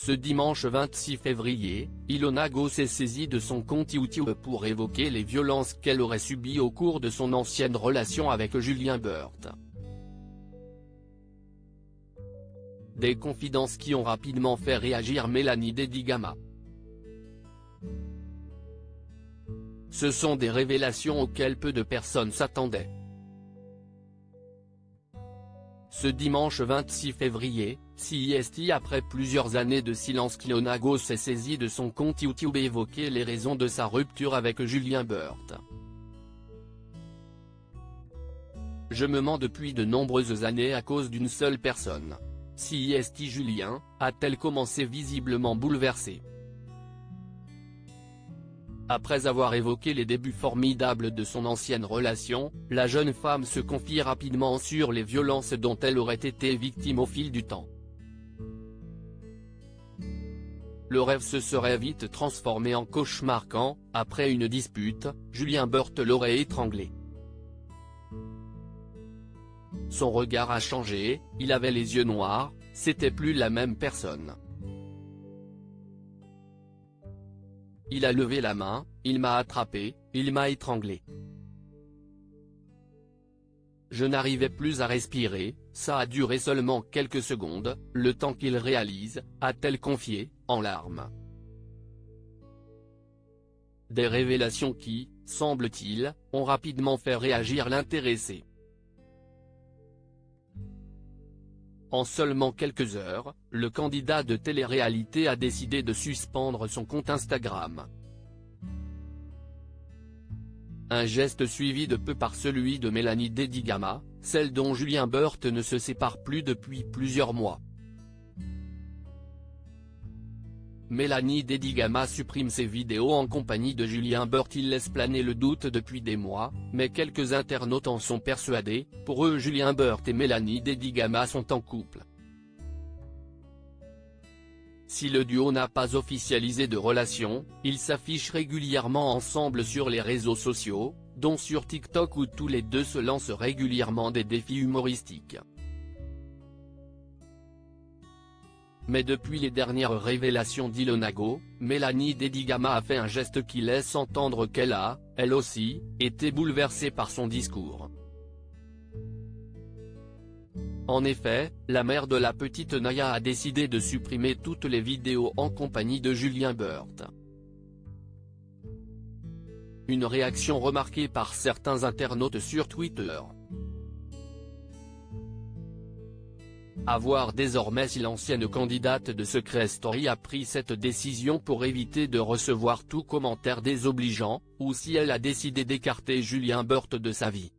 Ce dimanche 26 février, Ilona Go s'est saisie de son compte YouTube pour évoquer les violences qu'elle aurait subies au cours de son ancienne relation avec Julien Burt. Des confidences qui ont rapidement fait réagir Mélanie Dedigama. Ce sont des révélations auxquelles peu de personnes s'attendaient. Ce dimanche 26 février, CIST, après plusieurs années de silence, Ilona Go s'est saisie de son compte YouTube et évoqué les raisons de sa rupture avec Julien Burt. Je me mens depuis de nombreuses années à cause d'une seule personne. CIST Julien, a-t-elle commencé, visiblement bouleversée. Après avoir évoqué les débuts formidables de son ancienne relation, la jeune femme se confie rapidement sur les violences dont elle aurait été victime au fil du temps. Le rêve se serait vite transformé en cauchemar quand, après une dispute, Julien Burt l'aurait étranglée. Son regard a changé, il avait les yeux noirs, c'était plus la même personne. Il a levé la main, il m'a attrapé, il m'a étranglé. Je n'arrivais plus à respirer, ça a duré seulement quelques secondes, le temps qu'il réalise, a-t-elle confié, en larmes. Des révélations qui, semble-t-il, ont rapidement fait réagir l'intéressé. En seulement quelques heures, le candidat de télé-réalité a décidé de suspendre son compte Instagram. Un geste suivi de peu par celui de Mélanie Dedigama, celle dont Julien Burt ne se sépare plus depuis plusieurs mois. Mélanie Dedigama supprime ses vidéos en compagnie de Julien Burt. Il laisse planer le doute depuis des mois, mais quelques internautes en sont persuadés. Pour eux, Julien Burt et Mélanie Dedigama sont en couple. Si le duo n'a pas officialisé de relation, ils s'affichent régulièrement ensemble sur les réseaux sociaux, dont sur TikTok, où tous les deux se lancent régulièrement des défis humoristiques. Mais depuis les dernières révélations d'Ilona Go, Mélanie Dedigama a fait un geste qui laisse entendre qu'elle a, elle aussi, été bouleversée par son discours. En effet, la mère de la petite Naya a décidé de supprimer toutes les vidéos en compagnie de Julien Burt. Une réaction remarquée par certains internautes sur Twitter. À voir désormais si l'ancienne candidate de Secret Story a pris cette décision pour éviter de recevoir tout commentaire désobligeant, ou si elle a décidé d'écarter Julien Burt de sa vie.